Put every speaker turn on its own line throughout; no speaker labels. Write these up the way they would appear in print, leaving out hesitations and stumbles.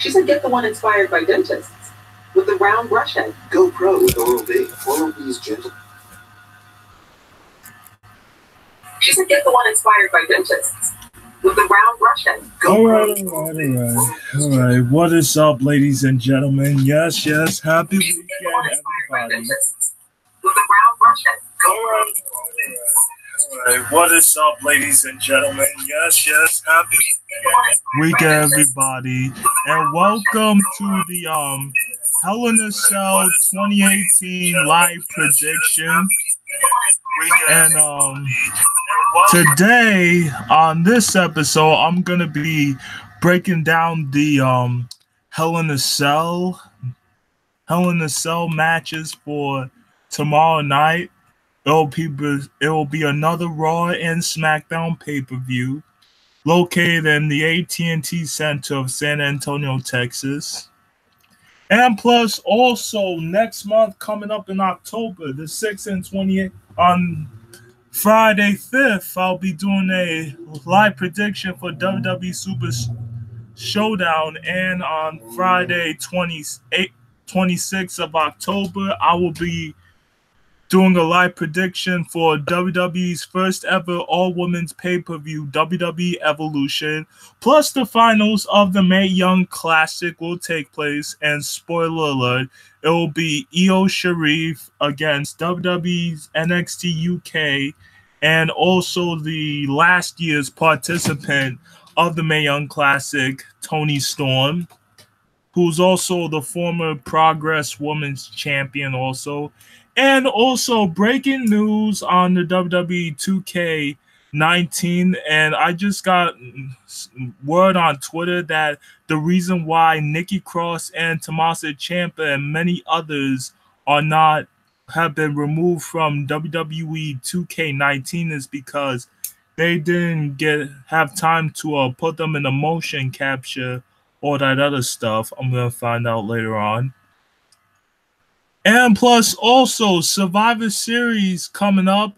She said get the one inspired by dentists with the round brush head. Go pro with Oral B. Oral B's gentle. She said get the one inspired by dentists with the round brush head.
All right. What is up, ladies and gentlemen? Yes, happy weekend, everybody.
With the round brush head.
All right. What is up, ladies and gentlemen? Yes, happy weekend, everybody, and welcome to the Hell in a Cell 2018 live prediction. And today on this episode, I'm gonna be breaking down the Hell in a Cell matches for tomorrow night. It will be another Raw and Smackdown pay-per-view located in the AT&T Center of San Antonio, Texas. And plus, also next month, coming up in October, the 6th and 28th, on Friday 5th, I'll be doing a live prediction for WWE Super Showdown. And on Friday 26th of October, I will be doing a live prediction for WWE's first ever all-women's pay-per-view, WWE Evolution, plus the finals of the Mae Young Classic will take place, and spoiler alert, it will be Io Sharif against WWE's NXT UK, and also the last year's participant of the Mae Young Classic, Toni Storm, who's also the former Progress Women's Champion also. And also breaking news on the WWE 2K19, and I just got word on Twitter that the reason why Nikki Cross and Tommaso Ciampa and many others have been removed from WWE 2K19 is because they didn't have time to put them in a motion capture or that other stuff. I'm gonna find out later on. And plus, also, Survivor Series coming up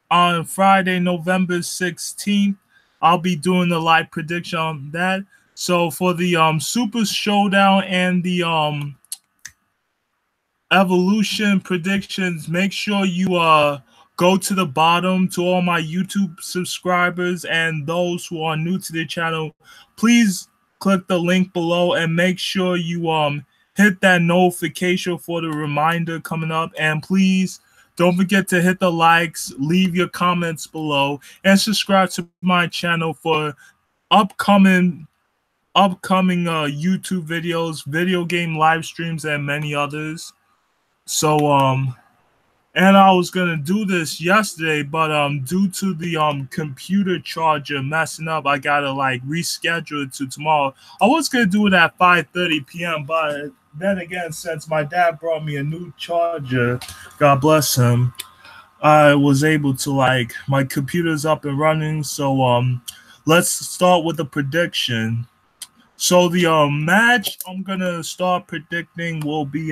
on Friday, November 16th. I'll be doing the live prediction on that. So for the Super Showdown and the Evolution predictions, make sure you go to the bottom. To all my YouTube subscribers and those who are new to the channel, please click the link below and make sure you hit that notification for the reminder coming up, and please don't forget to hit the likes, leave your comments below, and subscribe to my channel for upcoming YouTube videos, video game live streams, and many others. So and I was gonna do this yesterday, but due to the computer charger messing up, I gotta reschedule it to tomorrow. I was gonna do it at 5:30 p.m., but then again, since my dad brought me a new charger, God bless him, I was able to my computer's up and running. So let's start with the prediction. So the match I'm gonna start predicting will be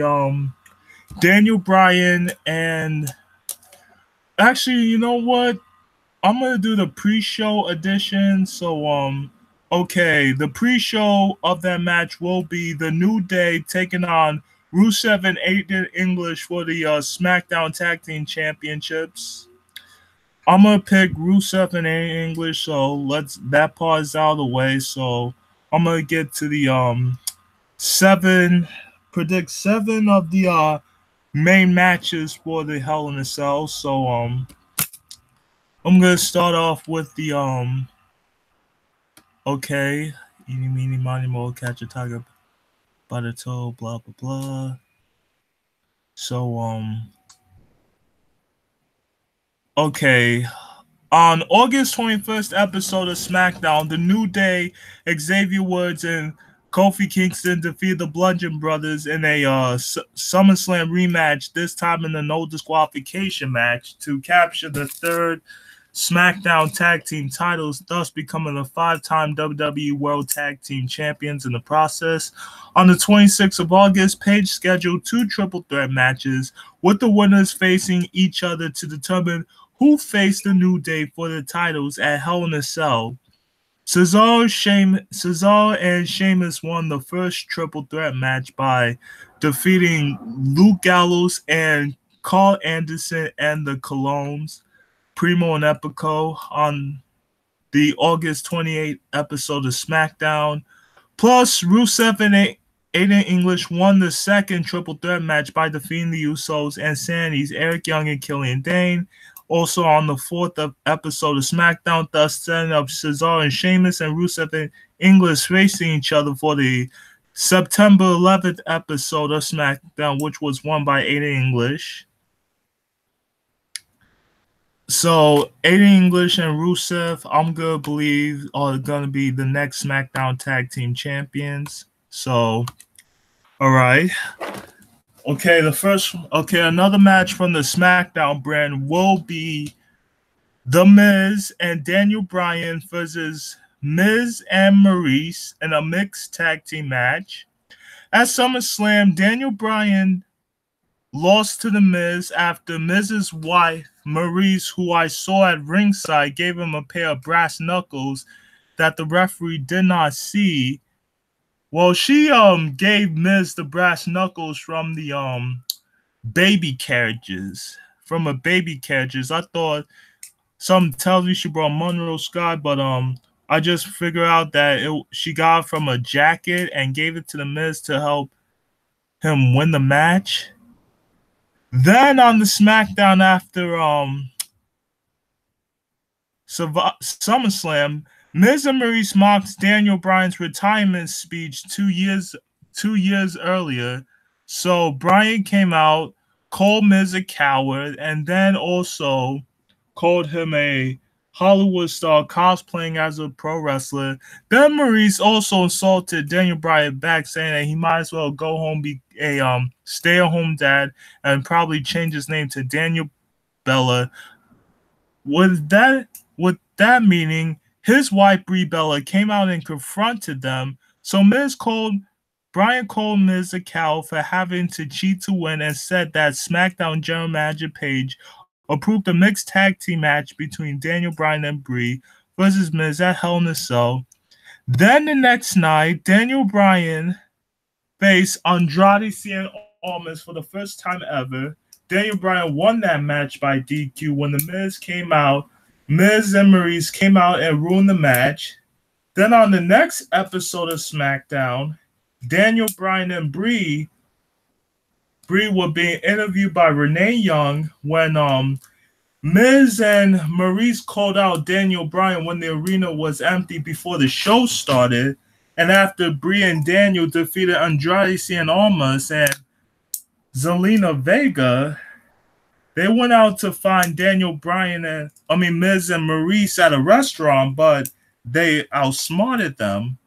Daniel Bryan and actually, you know what? I'm gonna do the pre-show edition. So okay, the pre-show of that match will be The New Day taking on Rusev and Aiden English for the SmackDown Tag Team Championships. I'm gonna pick Rusev and Aiden English, so that part is out of the way. So I'm gonna get to the predict seven of the main matches for the Hell in a Cell. So I'm gonna start off with the okay, eeny meeny miny mo, catch a tiger by the toe, blah blah blah. So okay, on August 21st episode of SmackDown, The New Day, Xavier Woods and Kofi Kingston defeated the Bludgeon Brothers in a SummerSlam rematch, this time in a no disqualification match, to capture the third SmackDown Tag Team titles, thus becoming the 5-time WWE World Tag Team Champions in the process. On the 26th of August, Page scheduled 2 triple threat matches, with the winners facing each other to determine who faced the New Day for the titles at Hell in a Cell. Cesaro and Sheamus won the first triple threat match by defeating Luke Gallows and Carl Anderson and the Colognes, Primo and Epico, on the August 28th episode of SmackDown. Plus, Rusev and Aiden English won the second triple threat match by defeating the Usos and Sandy's Eric Young and Killian Dane. Also on the fourth episode of SmackDown, thus setting up Cesaro and Sheamus and Rusev and English facing each other for the September 11th episode of SmackDown, which was won by Aiden English. So, Aiden English and Rusev, I'm going to believe, are going to be the next SmackDown Tag Team Champions. So, all right. Okay, another match from the SmackDown brand will be The Miz and Daniel Bryan versus Miz and Maurice in a mixed tag team match. At SummerSlam, Daniel Bryan lost to The Miz after Miz's wife, Maurice, who I saw at ringside, gave him a pair of brass knuckles that the referee did not see. Well, she gave Miz the brass knuckles from the baby carriages. From a baby carriages. I thought something tells me she brought Monroe Scott, but I just figured out that she got it from a jacket and gave it to The Miz to help him win the match. Then on the SmackDown after SummerSlam, Miz and Maurice mocked Daniel Bryan's retirement speech 2 years earlier. So Bryan came out, called Miz a coward, and then also called him a Hollywood star cosplaying as a pro wrestler. Then Maurice also insulted Daniel Bryan back, saying that he might as well go home, be a stay-at-home dad, and probably change his name to Daniel Bella. With that meaning, his wife Brie Bella came out and confronted them. So Bryan called Miz a coward for having to cheat to win and said that SmackDown General Manager Paige approved a mixed tag team match between Daniel Bryan and Brie versus Miz at Hell in a Cell. Then the next night, Daniel Bryan faced Andrade Cien Almas for the first time ever. Daniel Bryan won that match by DQ when the Miz came out. Miz and Maurice came out and ruined the match. Then on the next episode of SmackDown, Daniel Bryan and Brie were being interviewed by Renee Young when Miz and Maurice called out Daniel Bryan when the arena was empty before the show started. And after Brie and Daniel defeated Andrade Cien Almas and Zelina Vega, they went out to find Miz and Maurice at a restaurant, but they outsmarted them.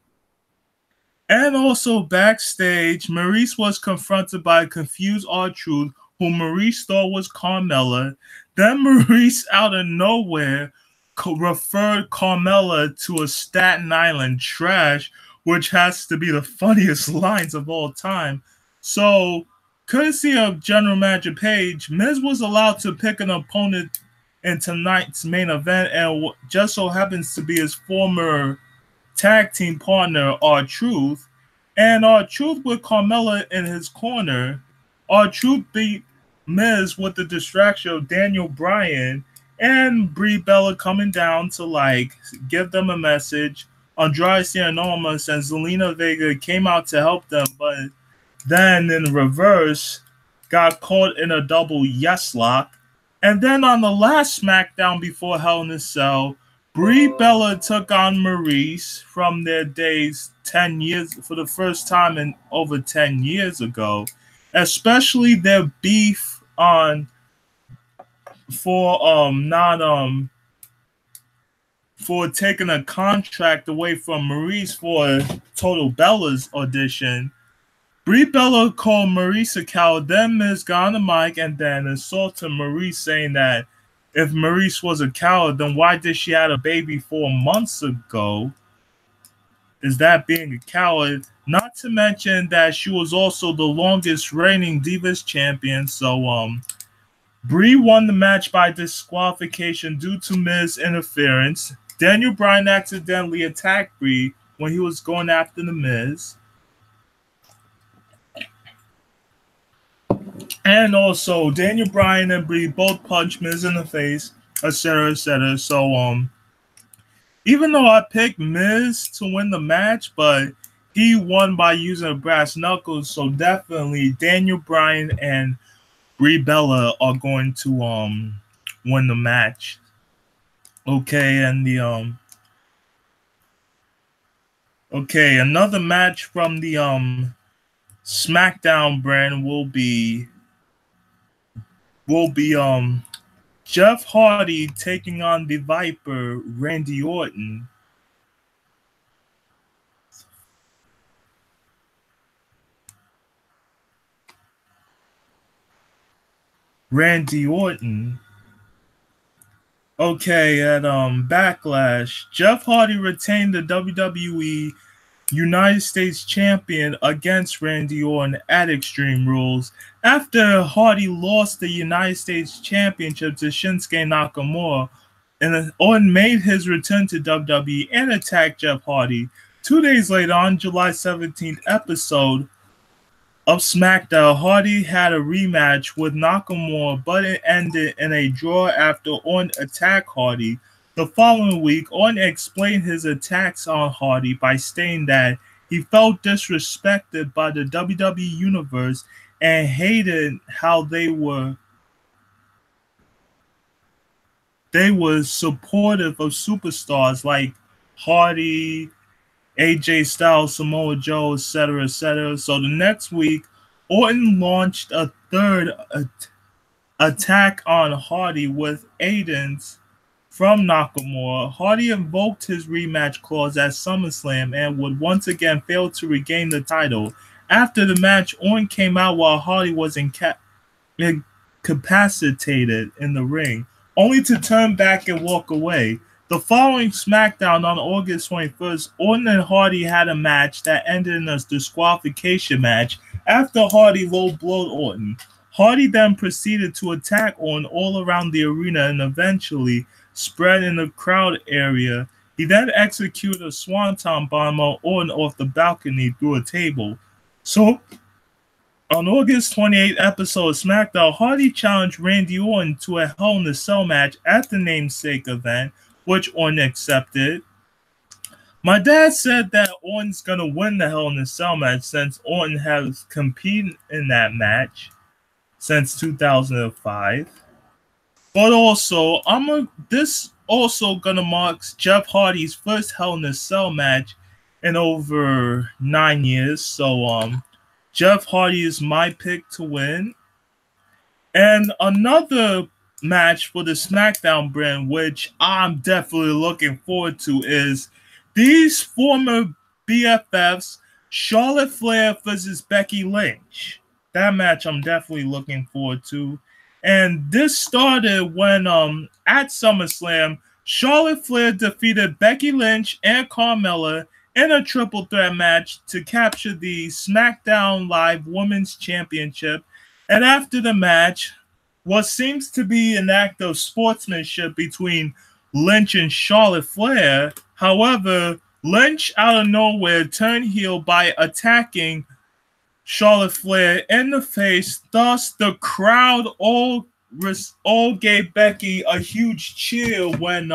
And also backstage, Maurice was confronted by a confused R-Truth, whom Maurice thought was Carmella. Then Maurice, out of nowhere, referred Carmella to a Staten Island trash, which has to be the funniest lines of all time. So, courtesy of General Manager Paige, Miz was allowed to pick an opponent in tonight's main event, and just so happens to be his former tag team partner, R-Truth. And R-Truth with Carmella in his corner. R-Truth beat Miz with the distraction of Daniel Bryan and Brie Bella coming down to give them a message. Andrade Cien Almas and Zelina Vega came out to help them, but then in reverse got caught in a double yes lock. And then on the last SmackDown before Hell in a Cell, Brie Bella took on Maurice from their days 10 years for the first time in over 10 years ago, especially their beef for taking a contract away from Maurice for Total Bella's audition. Brie Bella called Maurice a coward, then Miz got on the mic and then insulted Maurice, saying that if Maurice was a coward, then why did she have a baby 4 months ago? Is that being a coward? Not to mention that she was also the longest reigning Divas champion. So Brie won the match by disqualification due to Miz interference. Daniel Bryan accidentally attacked Brie when he was going after The Miz. And also, Daniel Bryan and Brie both punched Miz in the face, etc., etc. So, even though I picked Miz to win the match, but he won by using a brass knuckles, so definitely Daniel Bryan and Brie Bella are going to win the match. Okay, and another match from the SmackDown brand will be Jeff Hardy taking on the Viper Randy Orton. Okay, at Backlash, Jeff Hardy retained the WWE United States Champion against Randy Orton at Extreme Rules after Hardy lost the United States Championship to Shinsuke Nakamura, and Orton made his return to WWE and attacked Jeff Hardy. 2 days later, on July 17th episode of SmackDown, Hardy had a rematch with Nakamura, but it ended in a draw after Orton attacked Hardy. The following week, Orton explained his attacks on Hardy by stating that he felt disrespected by the WWE Universe and hated how they were supportive of superstars like Hardy, AJ Styles, Samoa Joe, etc., etc. So the next week, Orton launched a third attack on Hardy with aidance from Nakamura. Hardy invoked his rematch clause at SummerSlam and would once again fail to regain the title. After the match, Orton came out while Hardy was incapacitated in the ring, only to turn back and walk away. The following SmackDown on August 21st, Orton and Hardy had a match that ended in a disqualification match after Hardy low-blowed Orton. Hardy then proceeded to attack Orton all around the arena and eventually spread in the crowd area. He then executed a swanton bomb on Orton off the balcony through a table. So, on August 28th episode of SmackDown, Hardy challenged Randy Orton to a Hell in a Cell match at the namesake event, which Orton accepted. My dad said that Orton's going to win the Hell in a Cell match since Orton has competed in that match since 2005. But also, this also going to mark Jeff Hardy's first Hell in a Cell match in over 9 years. So, Jeff Hardy is my pick to win. And another match for the SmackDown brand, which I'm definitely looking forward to, is these former BFFs, Charlotte Flair versus Becky Lynch. That match I'm definitely looking forward to. And this started when at SummerSlam, Charlotte Flair defeated Becky Lynch and Carmella in a triple threat match to capture the SmackDown Live Women's Championship. And after the match, what seems to be an act of sportsmanship between Lynch and Charlotte Flair. However, Lynch out of nowhere turned heel by attacking Charlotte Flair in the face. Thus, the crowd all gave Becky a huge cheer when,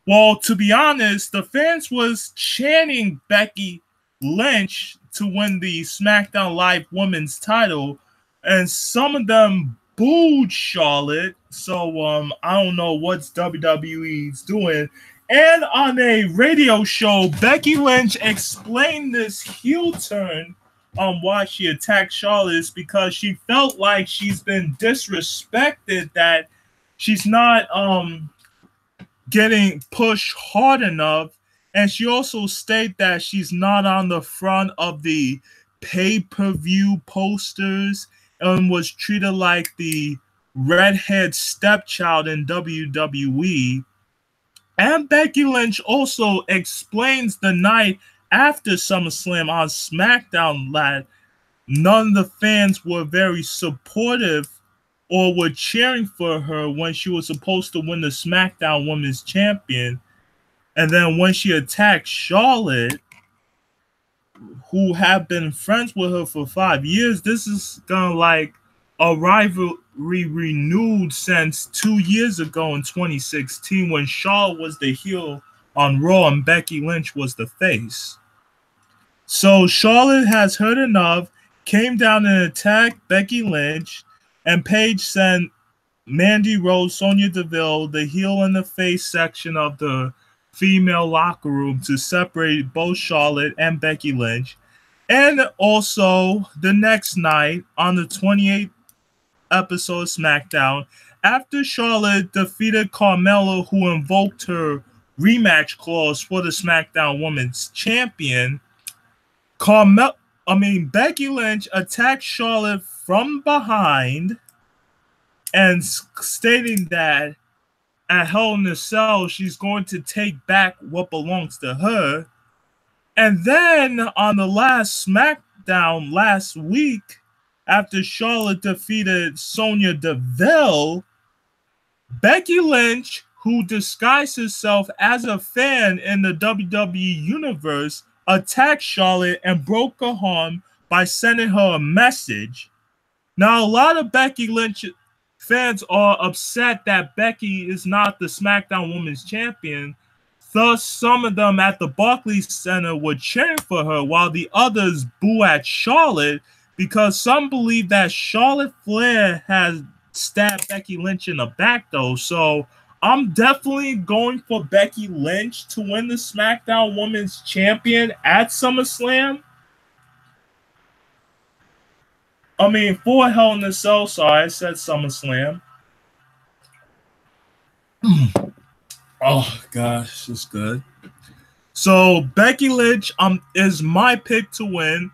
well, to be honest, the fans was chanting Becky Lynch to win the SmackDown Live Women's title, and some of them booed Charlotte. So I don't know what WWE's doing. And on a radio show, Becky Lynch explained this heel turn on why she attacked Charlotte is because she felt like she's been disrespected, that she's not getting pushed hard enough. And she also stated that she's not on the front of the pay-per-view posters and was treated like the redhead stepchild in WWE. And Becky Lynch also explains the night after SummerSlam on SmackDown that none of the fans were very supportive or were cheering for her when she was supposed to win the SmackDown Women's Champion. And then when she attacked Charlotte, who have been friends with her for 5 years, this is kind of like a rivalry renewed since 2 years ago in 2016 when Charlotte was the heel on Raw and Becky Lynch was the face. So Charlotte has heard enough, came down and attacked Becky Lynch, and Paige sent Mandy Rose, Sonya Deville, the heel and the face section of the female locker room to separate both Charlotte and Becky Lynch. And also the next night on the 28th episode of SmackDown, after Charlotte defeated Carmella, who invoked her rematch clause for the SmackDown Women's Champion, Becky Lynch attacked Charlotte from behind and stating that at Hell in a Cell, she's going to take back what belongs to her. And then on the last SmackDown last week, after Charlotte defeated Sonya Deville, Becky Lynch, who disguised herself as a fan in the WWE Universe, attacked Charlotte and broke her arm by sending her a message. Now, a lot of Becky Lynch fans are upset that Becky is not the SmackDown Women's Champion. Thus, some of them at the Barclays Center were cheering for her, while the others boo at Charlotte because some believe that Charlotte Flair has stabbed Becky Lynch in the back, though. So I'm definitely going for Becky Lynch to win the SmackDown Women's Champion at SummerSlam. For Hell in a Cell, sorry, I said SummerSlam. Oh, gosh, it's good. So Becky Lynch is my pick to win.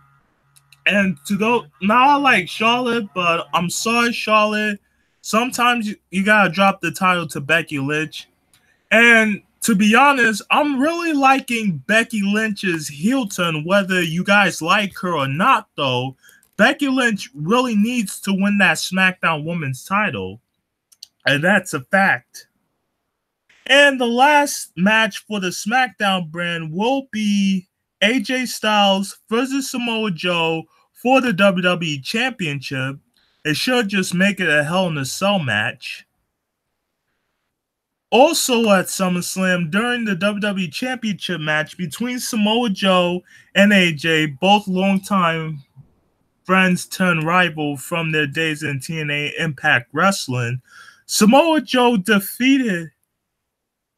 And to go, now I like Charlotte, but I'm sorry, Charlotte. Sometimes you gotta drop the title to Becky Lynch. And to be honest, I'm really liking Becky Lynch's heel turn, whether you guys like her or not, though. Becky Lynch really needs to win that SmackDown Women's title. And that's a fact. And the last match for the SmackDown brand will be AJ Styles versus Samoa Joe for the WWE Championship. It should just make it a Hell in a Cell match. Also at SummerSlam, during the WWE Championship match between Samoa Joe and AJ, both longtime friends turned rival from their days in TNA Impact Wrestling, Samoa Joe defeated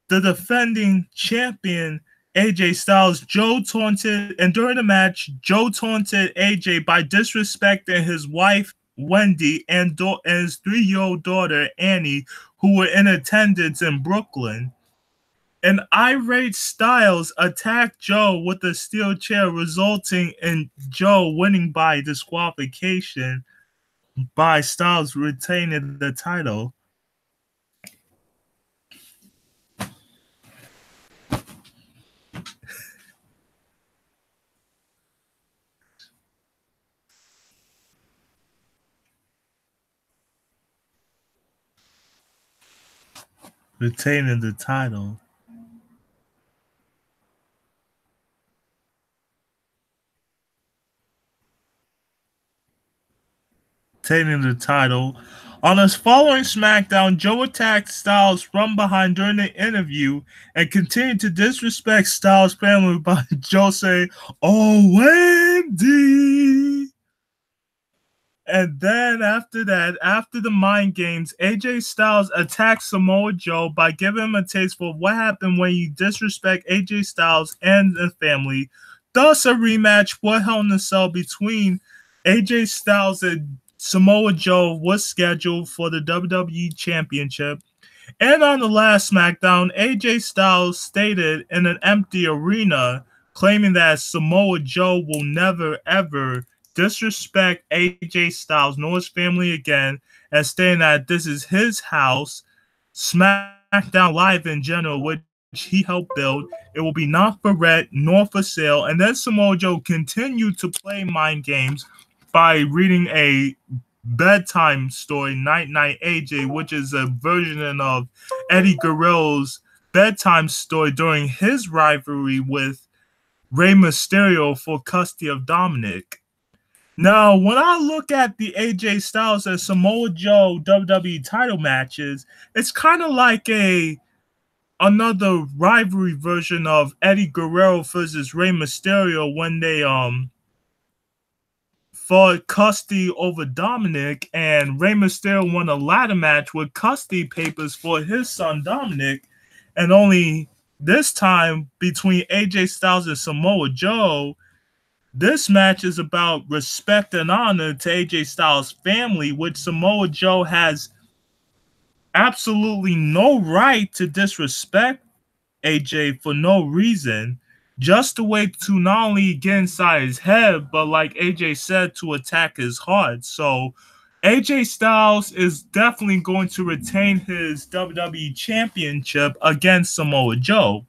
the defending champion AJ Styles. Joe taunted, and during the match, Joe taunted AJ by disrespecting his wife Wendy and his 3-year-old daughter Annie, who were in attendance in Brooklyn. An irate Styles attacked Joe with a steel chair, resulting in Joe winning by disqualification, by Styles retaining the title. Retaining the title. Retaining the title. On his following SmackDown, Joe attacked Styles from behind during the interview and continued to disrespect Styles' family by Joe saying, "Oh, Wendy." And then after that, after the mind games, AJ Styles attacked Samoa Joe by giving him a taste for what happened when you disrespect AJ Styles and the family. Thus, a rematch for Hell in a Cell between AJ Styles and Samoa Joe was scheduled for the WWE Championship. And on the last SmackDown, AJ Styles stated in an empty arena, claiming that Samoa Joe will never, ever disrespect AJ Styles nor his family again, and stating that this is his house, SmackDown Live in general, which he helped build. It will be not for rent nor for sale. And then Samoa Joe continued to play mind games by reading a bedtime story, Night Night AJ, which is a version of Eddie Guerrero's bedtime story during his rivalry with Rey Mysterio for custody of Dominic. Now, when I look at the AJ Styles and Samoa Joe WWE title matches, it's kind of like another rivalry version of Eddie Guerrero versus Rey Mysterio when they fought custody over Dominic, and Rey Mysterio won a ladder match with custody papers for his son Dominic, and only this time between AJ Styles and Samoa Joe, this match is about respect and honor to AJ Styles' family, which Samoa Joe has absolutely no right to disrespect AJ for no reason, just a way to not only get inside his head, but like AJ said, to attack his heart. So AJ Styles is definitely going to retain his WWE Championship against Samoa Joe.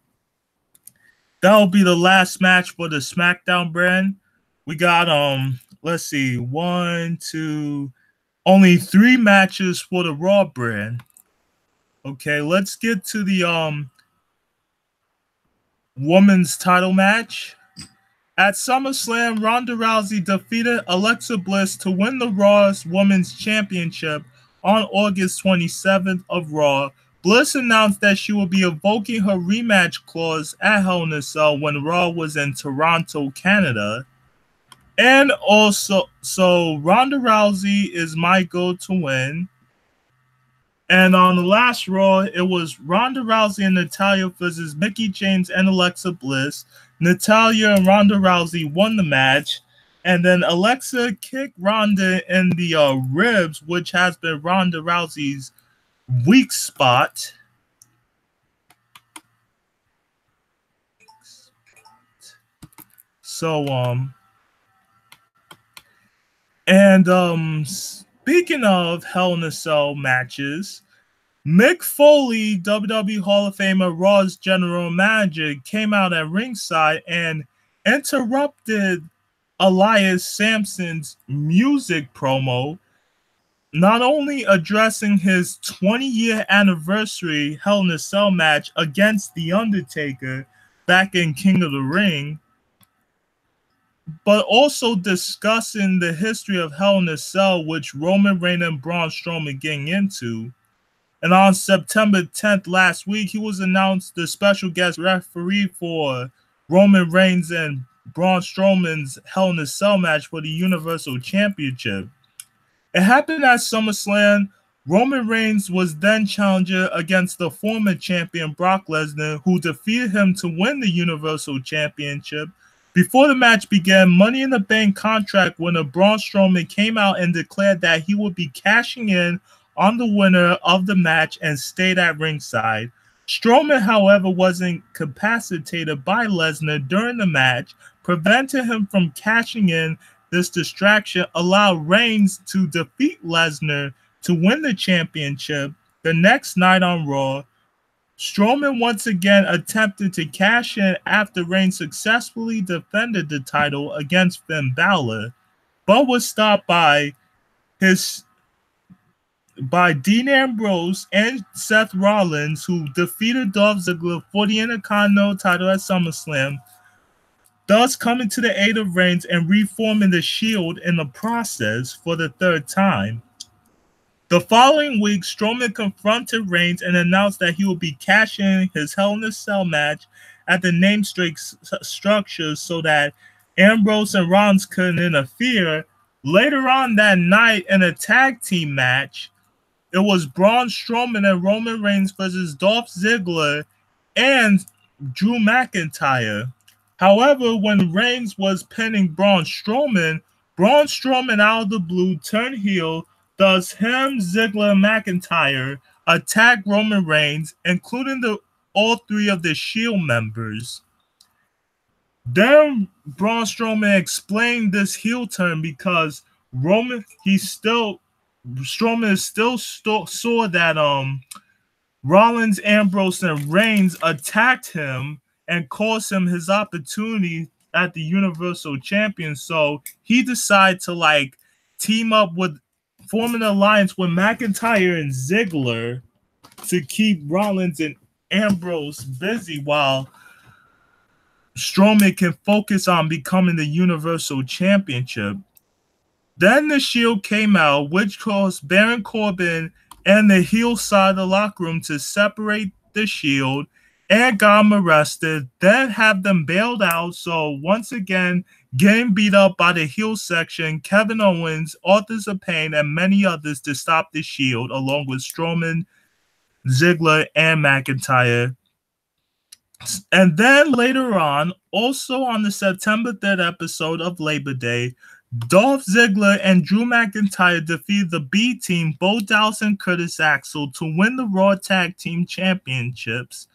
That'll be the last match for the SmackDown brand. We got let's see, only 3 matches for the Raw brand. Okay, let's get to the women's title match. At SummerSlam, Ronda Rousey defeated Alexa Bliss to win the Raw's Women's Championship on August 27th of Raw. Bliss announced that she will be invoking her rematch clause at Hell in a Cell when Raw was in Toronto, Canada. And also, so Ronda Rousey is my go-to-win. And on the last Raw, it was Ronda Rousey and Natalya versus Mickie James and Alexa Bliss. Natalya and Ronda Rousey won the match. And then Alexa kicked Ronda in the ribs, which has been Ronda Rousey's weak spot. So, speaking of Hell in a Cell matches, Mick Foley, WWE Hall of Famer, Raw's general manager, came out at ringside and interrupted Elias Sampson's music promo, not only addressing his 20-year anniversary Hell in a Cell match against The Undertaker back in King of the Ring, but also discussing the history of Hell in a Cell, which Roman Reigns and Braun Strowman getting into. And on September 10th last week, he was announced the special guest referee for Roman Reigns and Braun Strowman's Hell in a Cell match for the Universal Championship. It happened at SummerSlam. Roman Reigns was then challenger against the former champion Brock Lesnar, who defeated him to win the Universal Championship. Before the match began, Money in the Bank contract winner Braun Strowman came out and declared that he would be cashing in on the winner of the match and stayed at ringside. Strowman, however, was incapacitated by Lesnar during the match, preventing him from cashing in. This distraction allowed Reigns to defeat Lesnar to win the championship. The next night on Raw, Strowman once again attempted to cash in after Reigns successfully defended the title against Finn Balor, but was stopped by Dean Ambrose and Seth Rollins, who defeated Dolph Ziggler for the Intercontinental title at SummerSlam, thus coming to the aid of Reigns and reforming the Shield in the process for the 3rd time. The following week, Strowman confronted Reigns and announced that he would be cashing his Hell in a Cell match at the namesake structure so that Ambrose and Rollins couldn't interfere. Later on that night, in a tag team match, it was Braun Strowman and Roman Reigns versus Dolph Ziggler and Drew McIntyre. However, when Reigns was pinning Braun Strowman out of the blue turned heel. Thus, him, Ziggler, and McIntyre attacked Roman Reigns, including all 3 of the Shield members. Then Braun Strowman explained this heel turn because Strowman still saw that Rollins, Ambrose, and Reigns attacked him and cost him his opportunity at the Universal Champion. So he decided to team up with, form an alliance with McIntyre and Ziggler to keep Rollins and Ambrose busy while Strowman can focus on becoming the Universal Championship. Then the Shield came out, which caused Baron Corbin and the heel side of the locker room to separate the Shield and got them arrested, then have them bailed out. So once again, getting beat up by the heel section, Kevin Owens, Authors of Pain, and many others to stop the Shield, along with Strowman, Ziggler, and McIntyre. And then later on, also on the September 3rd episode of Labor Day, Dolph Ziggler and Drew McIntyre defeated the B Team, Bo Dallas and Curtis Axel, to win the Raw Tag Team Championships.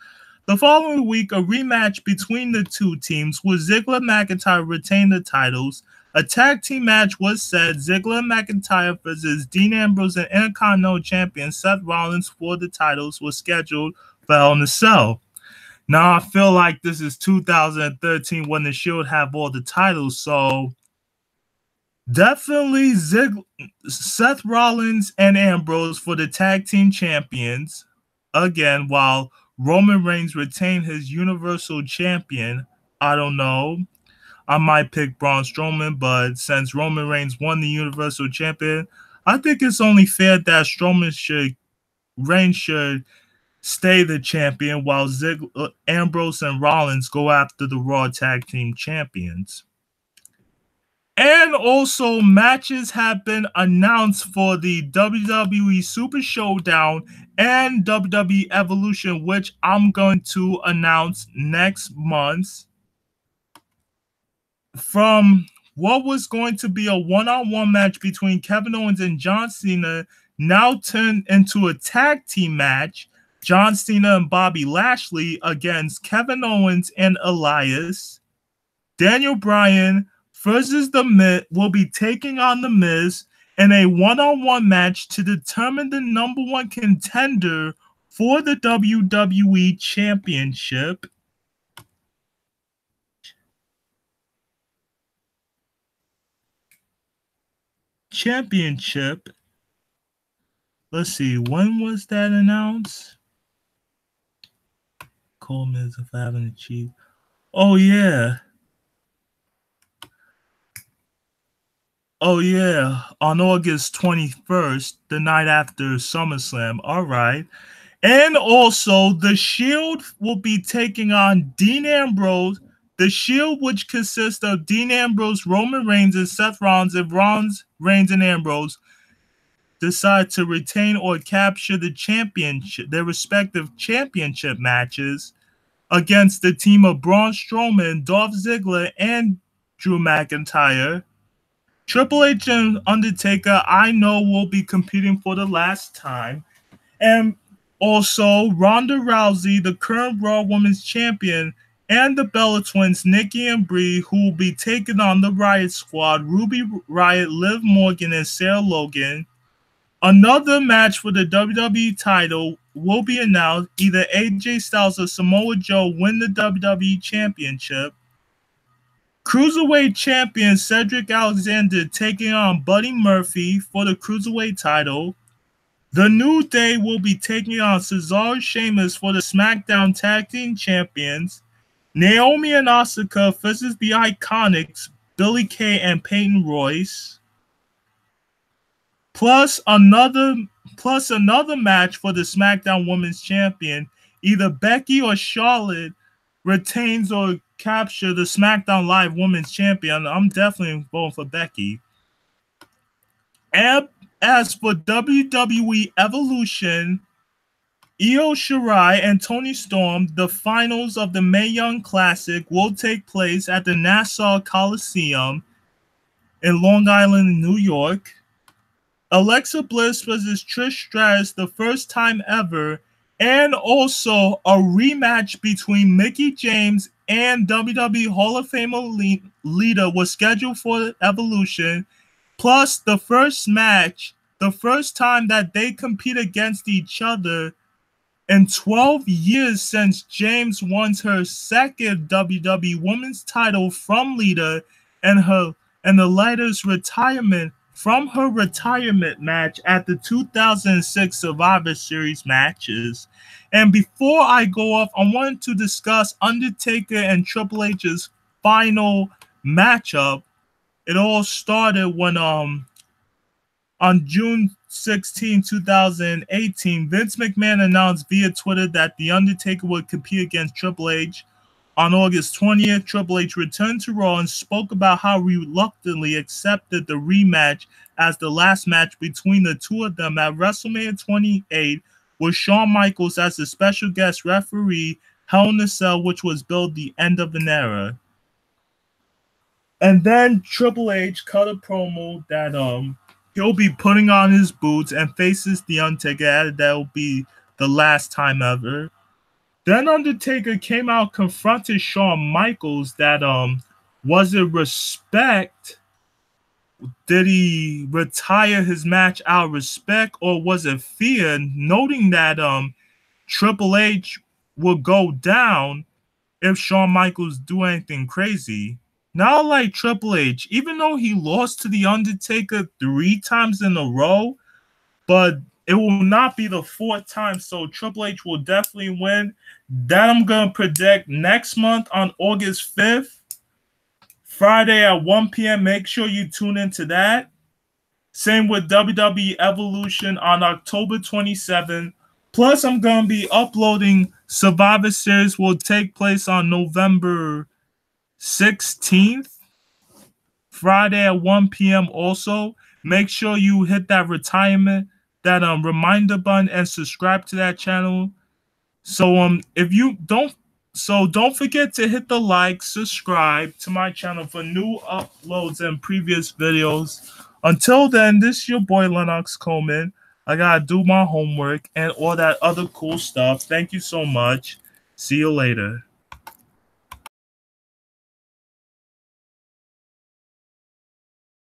The following week, a rematch between the two teams, with Ziggler and McIntyre retain the titles. A tag team match was set, Ziggler and McIntyre versus Dean Ambrose and Intercontinental Champion Seth Rollins for the titles was scheduled for Hell in a Cell. Now, I feel like this is 2013 when the Shield have all the titles, so definitely Seth Rollins and Ambrose for the tag team champions, again, while Roman Reigns retained his Universal Champion. I don't know. I might pick Braun Strowman, but since Roman Reigns won the Universal Champion, I think it's only fair that Reigns should stay the champion while Ambrose and Rollins go after the Raw Tag Team Champions. And also, matches have been announced for the WWE Super Showdown and WWE Evolution, which I'm going to announce next month. From what was going to be a one-on-one match between Kevin Owens and John Cena, now turned into a tag team match, John Cena and Bobby Lashley against Kevin Owens and Elias. Daniel Bryan versus The Miz will be taking on The Miz in a one-on-one match to determine the number one contender for the WWE Championship. Let's see, when was that announced? Coleman if I haven't achieved. Oh yeah, on August 21st, the night after SummerSlam. All right. And also, the Shield will be taking on Dean Ambrose. The Shield, which consists of Dean Ambrose, Roman Reigns, and Seth Rollins, if Rollins, Reigns, and Ambrose decide to retain or capture the championship, their respective championship matches against the team of Braun Strowman, Dolph Ziggler, and Drew McIntyre. Triple H and Undertaker, I know, will be competing for the last time. And also, Ronda Rousey, the current Raw Women's Champion, and the Bella Twins, Nikki and Brie, who will be taking on the Riot Squad, Ruby Riott, Liv Morgan, and Sarah Logan. Another match for the WWE title will be announced. Either AJ Styles or Samoa Joe win the WWE Championship. Cruiserweight Champion Cedric Alexander taking on Buddy Murphy for the Cruiserweight title. The New Day will be taking on Cesaro Sheamus for the SmackDown Tag Team Champions. Naomi and Asuka versus the Iconics, Billie Kay and Peyton Royce. Plus another match for the SmackDown Women's Champion. Either Becky or Charlotte retains or capture the SmackDown Live Women's Champion. I'm definitely voting for Becky. And as for WWE Evolution, Io Shirai and Toni Storm, the finals of the Mae Young Classic, will take place at the Nassau Coliseum in Long Island, New York. Alexa Bliss versus Trish Stratus, the first time ever, and also a rematch between Mickie James and WWE Hall of Famer Lita was scheduled for Evolution. Plus, the first match, the first time that they compete against each other in 12 years since James won her second WWE Women's title from Lita and the Lita's retirement from her retirement match at the 2006 Survivor Series matches. And before I go off, I wanted to discuss Undertaker and Triple H's final matchup. It all started when on June 16, 2018, Vince McMahon announced via Twitter that The Undertaker would compete against Triple H. On August 20th, Triple H returned to Raw and spoke about how reluctantly accepted the rematch as the last match between the two of them at WrestleMania 28, with Shawn Michaels as the special guest referee, Hell in a Cell, which was billed the end of an era. And then Triple H cut a promo that he'll be putting on his boots and faces The Undertaker, and that'll be the last time ever. Then Undertaker came out, confronted Shawn Michaels that was it respect? Did he retire his match out of respect, or was it fear? Noting that Triple H would go down if Shawn Michaels do anything crazy. Now, like Triple H, even though he lost to The Undertaker 3 times in a row, but it will not be the 4th time, so Triple H will definitely win. That I'm going to predict next month on August 5th, Friday at 1 p.m. Make sure you tune into that. Same with WWE Evolution on October 27th. Plus, I'm going to be uploading Survivor Series will take place on November 16th, Friday at 1 p.m. also. Make sure you hit that reminder button and subscribe to that channel. So if you don't forget to hit the like, subscribe to my channel for new uploads and previous videos. Until then, this is your boy Lennox Coleman. I gotta do my homework and all that other cool stuff. Thank you so much. See you later.